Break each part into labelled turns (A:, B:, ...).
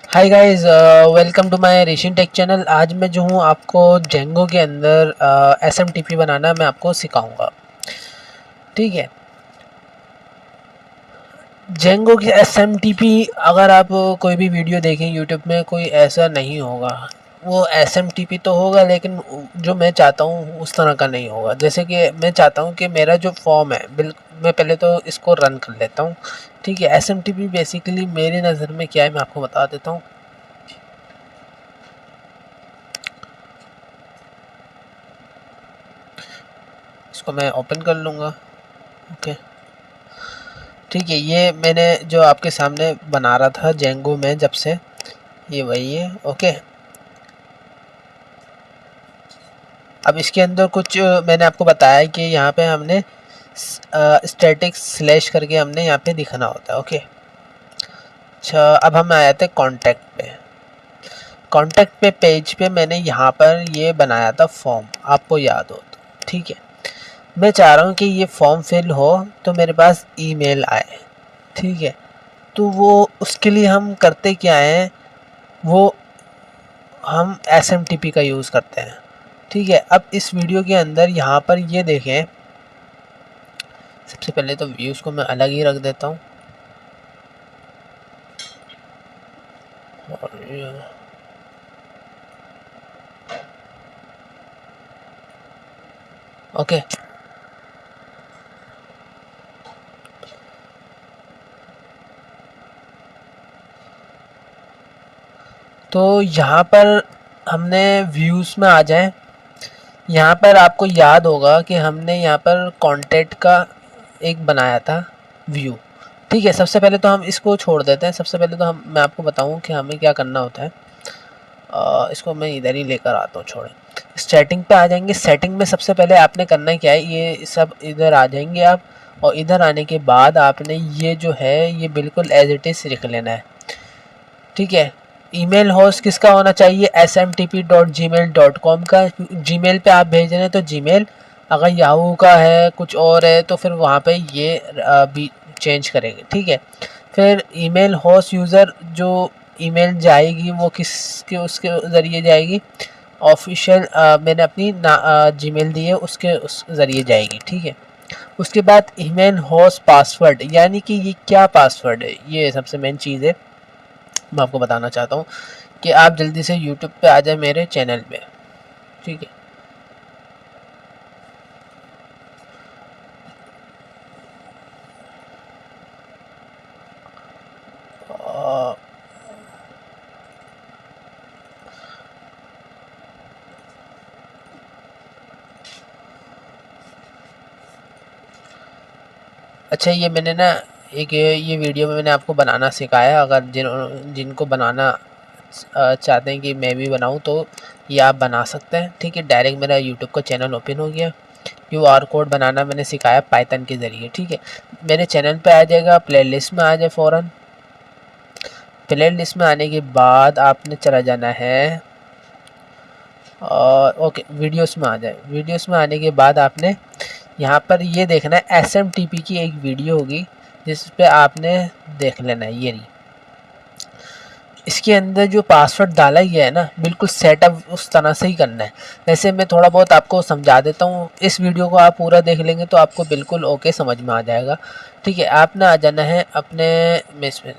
A: Hi guys, welcome to my रेशियन tech channel. आज मैं जो हूँ आपको जेंगो के अंदर एसएमटीपी बनाना मैं आपको सिखाऊंगा। ठीक है, जेंगो की एसएमटीपी अगर आप कोई भी वीडियो देखें यूट्यूब में, कोई ऐसा नहीं होगा। वो एसएमटीपी तो होगा लेकिन जो मैं चाहता हूँ उस तरह का नहीं होगा। जैसे कि मैं चाहता हूँ कि मेरा जो फॉर्म है बिल्कुल, मैं पहले तो इसको रन कर लेता हूँ। ठीक है, एसएमटीपी बेसिकली मेरी नज़र में क्या है मैं आपको बता देता हूँ। इसको मैं ओपन कर लूँगा। ओके, ठीक है, ये मैंने जो आपके सामने बना रहा था जेंगो में जब से, ये वही है। ओके, अब इसके अंदर कुछ मैंने आपको बताया कि यहाँ पे हमने स्टैटिक स्लैश करके हमने यहाँ पे दिखाना होता है। ओके, अच्छा, अब हम आए थे कॉन्टैक्ट पे। कॉन्टैक्ट पे पेज पे मैंने यहाँ पर ये बनाया था फॉर्म, आपको याद हो तो। ठीक है, मैं चाह रहा हूँ कि ये फॉर्म फिल हो तो मेरे पास ईमेल आए। ठीक है, तो वो उसके लिए हम करते क्या हैं, वो हम एसएमटीपी का यूज़ करते हैं। ठीक है, अब इस वीडियो के अंदर यहाँ पर ये देखें, सबसे पहले तो व्यूज़ को मैं अलग ही रख देता हूँ। ओके, तो यहाँ पर हमने व्यूज़ में आ जाए। यहाँ पर आपको याद होगा कि हमने यहाँ पर कॉन्टैक्ट का एक बनाया था व्यू। ठीक है, सबसे पहले तो हम इसको छोड़ देते हैं। सबसे पहले तो मैं आपको बताऊँ कि हमें क्या करना होता है। इसको मैं इधर ही लेकर आता हूँ, छोड़ें। सेटिंग पे आ जाएंगे। सेटिंग में सबसे पहले आपने करना क्या है, ये सब इधर आ जाएंगे आप, और इधर आने के बाद आपने ये जो है ये बिल्कुल एज इट इज़ लिख लेना है। ठीक है, ईमेल होस्ट किसका होना चाहिए, smtp.gmail.com का। जीमेल पे आप भेज रहे हैं तो जीमेल, अगर याहू का है कुछ और है तो फिर वहाँ पे ये भी चेंज करेंगे। ठीक है, फिर ईमेल होस्ट यूज़र जो ईमेल जाएगी वो किसके उसके ज़रिए जाएगी, ऑफिशियल मैंने अपनी जीमेल दी है उसके उस ज़रिए जाएगी। ठीक है, उसके बाद ईमेल होस्ट पासवर्ड, यानी कि ये क्या पासवर्ड है, ये सबसे मेन चीज़ है। मैं आपको बताना चाहता हूँ कि आप जल्दी से यूट्यूब पे आ जाए मेरे चैनल पे। ठीक है, अच्छा, ये मैंने ना एक ये वीडियो में मैंने आपको बनाना सिखाया। अगर जिनको बनाना चाहते हैं कि मैं भी बनाऊं तो ये आप बना सकते हैं। ठीक है, डायरेक्ट मेरा यूट्यूब का चैनल ओपन हो गया। क्यूआर कोड बनाना मैंने सिखाया पाइथन के ज़रिए। ठीक है, मेरे चैनल पे आ जाएगा, प्लेलिस्ट में आ जाए फ़ौरन। प्लेलिस्ट में आने के बाद आपने चला जाना है और ओके वीडियोस में आ जाए। वीडियोस में आने के बाद आपने यहाँ पर ये देखना है एसएमटीपी की एक वीडियो होगी जिस पे आपने देख लेना है। ये रही, इसके अंदर जो पासवर्ड डाला गया है ना, बिल्कुल सेटअप उस तरह से ही करना है। वैसे मैं थोड़ा बहुत आपको समझा देता हूँ, इस वीडियो को आप पूरा देख लेंगे तो आपको बिल्कुल ओके समझ में आ जाएगा। ठीक है, आपने आ जाना है अपने मिस में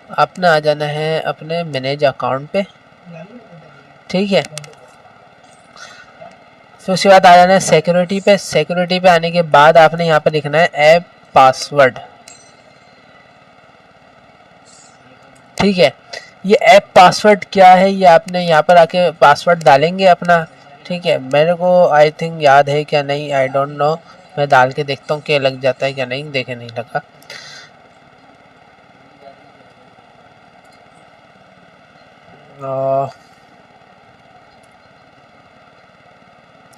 A: आपने आ जाना है अपने मैनेज अकाउंट पे। ठीक है, फिर उसके बाद आ जाना है सिक्योरिटी पे। सिक्योरिटी पे आने के बाद आपने यहाँ पर लिखना है ऐप पासवर्ड। ठीक है, ये ऐप पासवर्ड क्या है, ये आपने यहाँ पर आके पासवर्ड डालेंगे अपना। ठीक है, मेरे को आई थिंक याद है क्या नहीं, आई डोंट नो। मैं डाल के देखता हूँ क्या लग जाता है क्या नहीं। देखे नहीं लगा,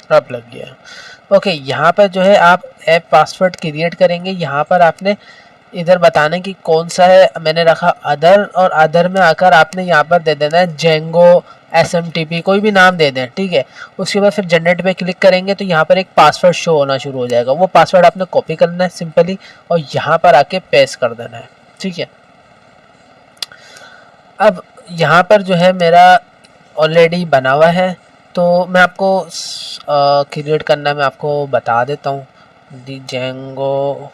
A: अब लग गया। ओके, यहाँ पर जो है आप ऐप पासवर्ड क्रिएट करेंगे। यहाँ पर आपने इधर बताना कि कौन सा है, मैंने रखा अदर, और अदर में आकर आपने यहाँ पर दे देना है जेंगो SMTP कोई भी नाम दे दें, ठीक है। उसके बाद फिर जनरेट पे क्लिक करेंगे तो यहाँ पर एक पासवर्ड शो होना शुरू हो जाएगा। वो पासवर्ड आपने कॉपी करना है सिंपली और यहाँ पर आके पेस्ट कर देना है, ठीक है। अब यहाँ पर जो है मेरा ऑलरेडी बना हुआ है, तो मैं आपको क्रिएट करना मैं आपको बता देता हूँ। जेंगो,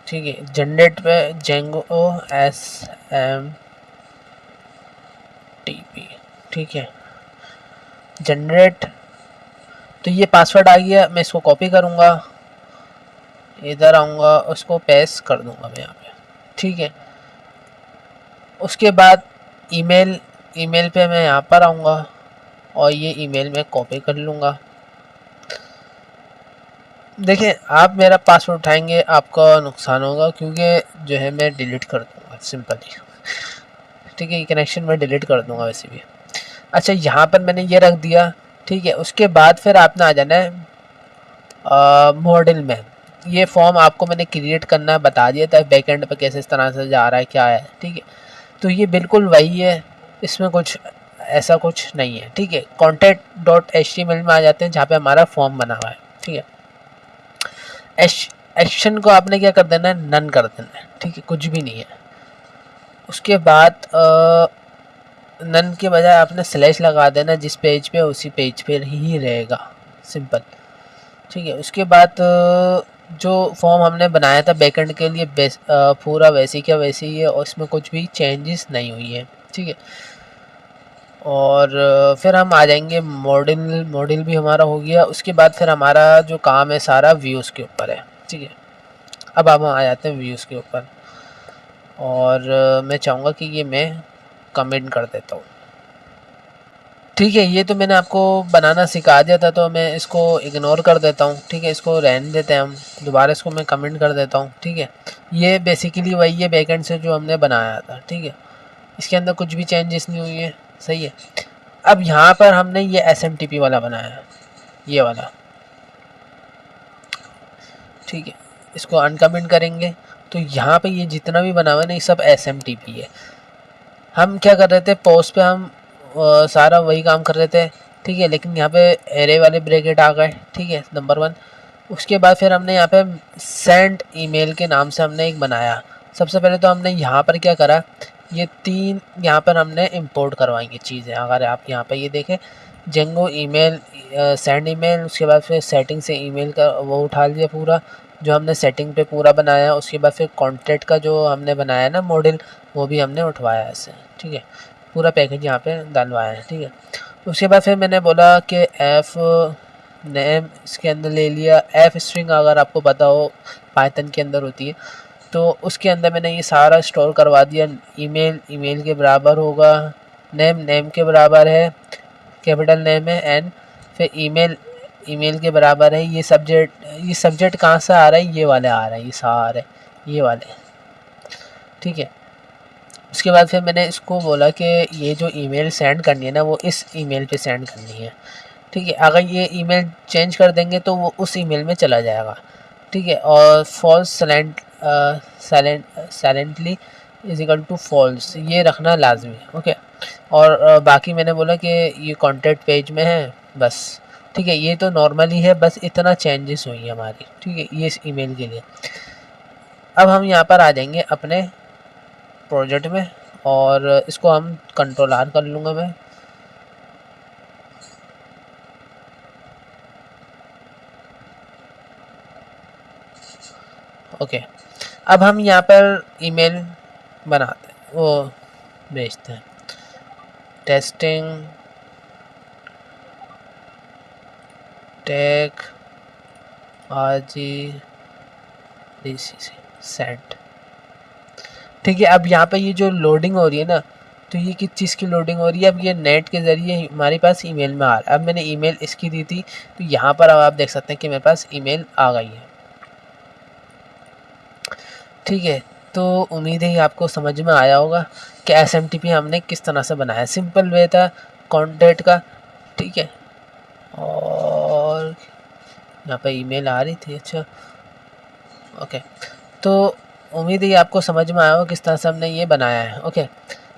A: ठीक है, जनरेट पे जेंगो SMTP, ठीक है, जनरेट। तो ये पासवर्ड आ गया, मैं इसको कॉपी करूँगा, इधर आऊँगा, उसको पेस्ट कर दूँगा मैं यहाँ पे, ठीक है। उसके बाद ईमेल पे मैं यहाँ पर आऊँगा और ये ईमेल में कॉपी कर लूँगा। देखिए आप मेरा पासवर्ड उठाएंगे आपका नुकसान होगा, क्योंकि जो है मैं डिलीट कर दूँगा सिंपली, ठीक है। ये कनेक्शन मैं डिलीट कर दूँगा वैसे भी। अच्छा, यहाँ पर मैंने ये रख दिया, ठीक है। उसके बाद फिर आपने आ जाना है मॉडल में। ये फॉर्म आपको मैंने क्रिएट करना बता दिया था, बैकएंड पे कैसे इस तरह से जा रहा है, क्या है, ठीक है। तो ये बिल्कुल वही है, इसमें कुछ ऐसा कुछ नहीं है, ठीक है। contact.html में आ जाते हैं जहाँ पे हमारा फॉर्म बना हुआ है, ठीक है। एक्शन को आपने क्या कर देना है, नन कर देना है, ठीक है, कुछ भी नहीं है। उसके बाद नन के बजाय आपने स्लैश लगा देना, जिस पेज पे उसी पेज पे ही रहेगा, सिंपल, ठीक है। उसके बाद जो फॉर्म हमने बनाया था बैकएंड के लिए पूरा वैसे क्या वैसे ही है और इसमें कुछ भी चेंजेस नहीं हुई है, ठीक है। और फिर हम आ जाएंगे मॉडल भी हमारा हो गया। उसके बाद फिर हमारा जो काम है सारा व्यूज़ के ऊपर है, ठीक है। अब हम आ जाते हैं व्यूज़ के ऊपर और मैं चाहूँगा कि ये मैं कमेंट कर देता हूँ, ठीक है। ये तो मैंने आपको बनाना सिखा दिया था तो मैं इसको इग्नोर कर देता हूँ, ठीक है। इसको रहने देते हैं हम, दोबारा इसको मैं कमेंट कर देता हूँ, ठीक है। ये बेसिकली वही है बैकएंड से जो हमने बनाया था, ठीक है। इसके अंदर कुछ भी चेंजेस नहीं हुई है, सही है। अब यहाँ पर हमने ये SMTP वाला बनाया है, ये वाला, ठीक है। इसको अनकमेंट करेंगे तो यहाँ पे ये जितना भी बना हुआ है ना, ये सब SMTP है। हम क्या कर रहे थे, पोस्ट पे हम सारा वही काम कर रहे थे, ठीक है। लेकिन यहाँ पे एरे वाले ब्रैकेट आ गए, ठीक है, नंबर 1। उसके बाद फिर हमने यहाँ पे सेंड ईमेल के नाम से हमने एक बनाया। सबसे पहले तो हमने यहाँ पर क्या करा, ये 3 यहाँ पर हमने इंपोर्ट करवाएंगे चीज़ें। अगर आप यहाँ पर ये देखें, जेंगो ईमेल, सेंड ईमेल, उसके बाद फिर सेटिंग से ईमेल का वो उठा लिया पूरा जो हमने सेटिंग पे पूरा बनाया। उसके बाद फिर कॉन्टैक्ट का जो हमने बनाया ना मॉडल, वो भी हमने उठवाया ऐसे, ठीक है। पूरा पैकेज यहाँ पे डलवाया है, ठीक है। उसके बाद फिर मैंने बोला कि एफ नेम इसके अंदर ले लिया। एफ स्ट्रिंग अगर आपको पता हो पाइथन के अंदर होती है, तो उसके अंदर मैंने ये सारा स्टोर करवा दिया। ईमेल के बराबर होगा, नेम के बराबर है, कैपिटल नेम है, एंड फिर ईमेल के बराबर है। ये सब्जेक्ट कहाँ से आ रहा है, ये वाले आ रहा है, ये सारे ये वाले, ठीक है। उसके बाद फिर मैंने इसको बोला कि ये जो ईमेल सेंड करनी है ना, वो इस ईमेल पे सेंड करनी है, ठीक है। अगर ये ईमेल चेंज कर देंगे तो वो उस ईमेल में चला जाएगा, ठीक है। और false silently is equal to false, ये रखना लाजमी है, ओके। और बाकी मैंने बोला कि ये कॉन्टैक्ट पेज में है बस, ठीक है। ये तो नॉर्मली है, बस इतना चेंजेस हुई है हमारी, ठीक है, ये इस ईमेल के लिए। अब हम यहाँ पर आ जाएंगे अपने प्रोजेक्ट में और इसको हम कंट्रोल R कर लूँगा मैं। ओके, अब हम यहाँ पर ईमेल बनाते हैं, वो भेजते हैं, टेस्टिंग टेक RGDCC सेंड, ठीक है। अब यहाँ पे ये जो लोडिंग हो रही है ना, तो ये किस चीज़ की लोडिंग हो रही है, अब ये नेट के ज़रिए हमारे पास ईमेल में आ रहा है। अब मैंने ईमेल इसकी दी थी, तो यहाँ पर अब आप देख सकते हैं कि मेरे पास ईमेल आ गई है, ठीक है। तो उम्मीद है आपको समझ में आया होगा कि SMTP हमने किस तरह से बनाया। सिंपल वे था कॉन्टैक्ट का, ठीक है। और यहाँ पे ईमेल आ रही थी, अच्छा, ओके। तो उम्मीद है आपको समझ में आया हो किस तरह से हमने ये बनाया है, ओके।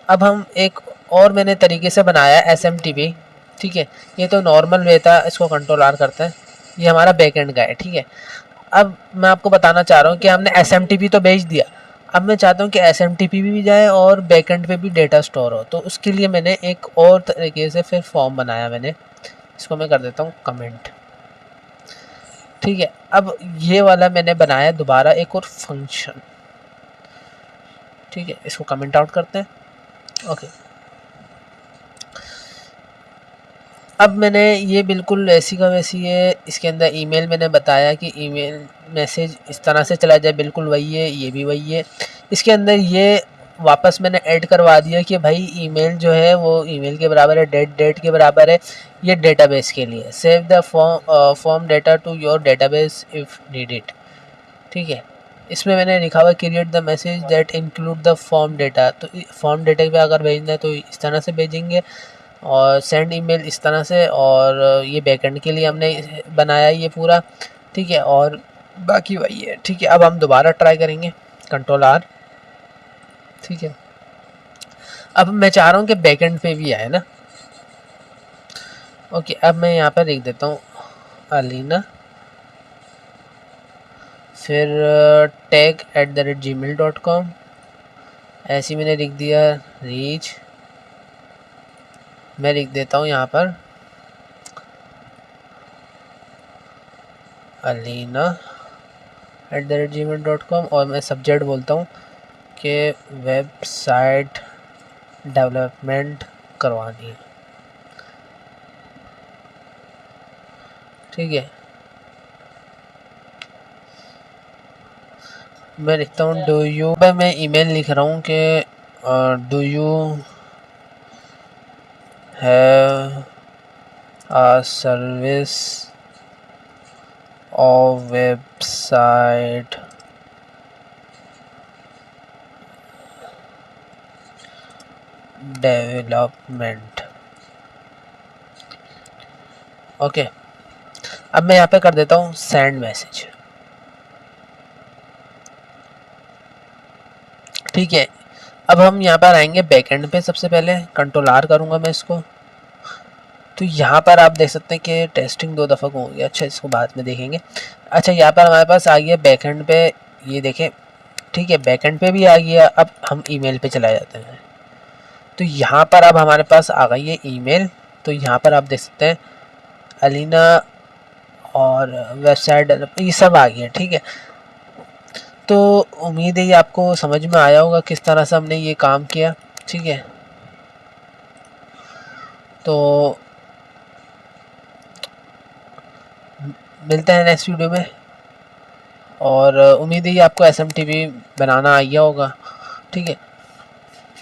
A: अब हम एक और मैंने तरीके से बनाया SMTP, ठीक है। ये तो नॉर्मल वे था, इसको कंट्रोल R करते हैं, ये हमारा बैकएंड का है, ठीक है। अब मैं आपको बताना चाह रहा हूँ कि हमने SMTP तो भेज दिया, अब मैं चाहता हूँ कि SMTP भी जाए और बैकएंड पे भी डेटा स्टोर हो, तो उसके लिए मैंने एक और तरीके से फिर फॉर्म बनाया मैंने, इसको मैं कर देता हूँ कमेंट, ठीक है। अब ये वाला मैंने बनाया दोबारा एक और फंक्शन, ठीक है, इसको कमेंट आउट करते हैं, ओके। अब मैंने ये बिल्कुल ऐसी का वैसी है, इसके अंदर ईमेल मैंने बताया कि ईमेल मैसेज इस तरह से चला जाए, बिल्कुल वही है, ये भी वही है। इसके अंदर ये वापस मैंने ऐड करवा दिया कि भाई ईमेल जो है वो ईमेल के बराबर है, डेट के बराबर है, ये डेटाबेस के लिए। Save the form data to your database if needed, ठीक है। इसमें मैंने लिखा हुआ create the message that include the form data, तो फॉर्म डेटा पे अगर भेजना है तो इस तरह से भेजेंगे, और सेंड ईमेल इस तरह से, और ये बैकएंड के लिए हमने बनाया ये पूरा, ठीक है, और बाकी वही है, ठीक है। अब हम दोबारा ट्राई करेंगे, कंट्रोल R, ठीक है। अब मैं चाह रहा हूँ कि बैकएंड पे भी आए ना, ओके। अब मैं यहाँ पर लिख देता हूँ अलीना, फिर tag@gmail.com, ऐसे मैंने लिख दिया रीच, मैं लिख देता हूँ यहाँ पर alina@gmail.com, और मैं सब्जेक्ट बोलता हूँ कि वेबसाइट डेवलपमेंट करवानी है, ठीक है। मैं लिखता हूँ डू यू, मैं ईमेल लिख रहा हूँ कि do you have a service of website development, okay. अब मैं यहाँ पे कर देता हूँ सेंड मैसेज, ठीक है। अब हम यहाँ पर आएंगे बैकएंड पे, सबसे पहले कंट्रोल R करूँगा मैं इसको, तो यहाँ पर आप देख सकते हैं कि टेस्टिंग 2 दफ़ा हो गया, अच्छा इसको बाद में देखेंगे। अच्छा यहाँ पर हमारे पास आ गया बैकएंड पे, ये देखें, ठीक है, बैकएंड पे भी आ गया। अब हम ईमेल पे चला जाते हैं, तो यहाँ पर अब हमारे पास आ गई है ईमेल, तो यहाँ पर आप देख सकते हैं अलीना और वेबसाइट ये सब आ गया, ठीक है। तो उम्मीद है ये आपको समझ में आया होगा किस तरह से हमने ये काम किया, ठीक है। तो मिलते हैं नेक्स्ट वीडियो में, और उम्मीद है ये आपको SMTP बनाना आ गया होगा, ठीक है।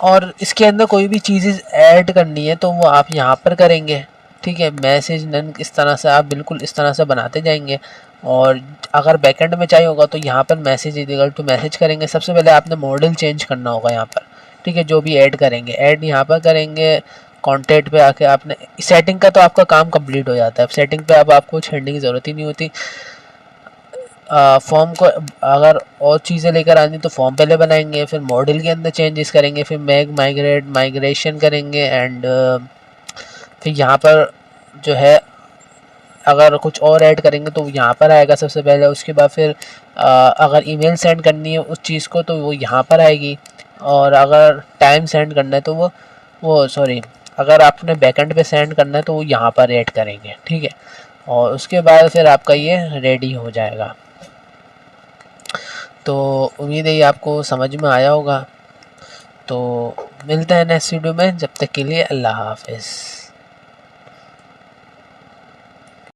A: और इसके अंदर कोई भी चीज़ें ऐड करनी है तो वो आप यहाँ पर करेंगे, ठीक है। मैसेज नन इस तरह से आप बिल्कुल इस तरह से बनाते जाएंगे, और अगर बैकएंड में चाहिए होगा तो यहाँ पर मैसेज इक्वल टू मैसेज करेंगे। सबसे पहले आपने मॉडल चेंज करना होगा यहाँ पर, ठीक है। जो भी ऐड करेंगे, ऐड यहाँ पर करेंगे, कॉन्टेक्ट पे आके आपने सेटिंग का तो आपका काम कंप्लीट हो जाता है। सेटिंग पे अब आपको छेड़ने की ज़रूरत ही नहीं होती। फॉर्म को अगर और चीज़ें लेकर आनी तो फॉर्म पहले बनाएंगे, फिर मॉडल के अंदर चेंजेस करेंगे, फिर माइग्रेशन करेंगे, एंड फिर यहाँ पर जो है अगर कुछ और ऐड करेंगे तो यहाँ पर आएगा सबसे पहले। उसके बाद फिर अगर ईमेल सेंड करनी है उस चीज़ को तो वो यहाँ पर आएगी, और अगर टाइम सेंड करना है तो वो सॉरी अगर आपने बैकएंड पे सेंड करना है तो वो यहाँ पर ऐड करेंगे, ठीक है। और उसके बाद फिर आपका ये रेडी हो जाएगा। तो उम्मीद है ये आपको समझ में आया होगा। तो मिलते हैं नेक्स्ट वीडियो में, जब तक के लिए अल्लाह हाफ़िज़।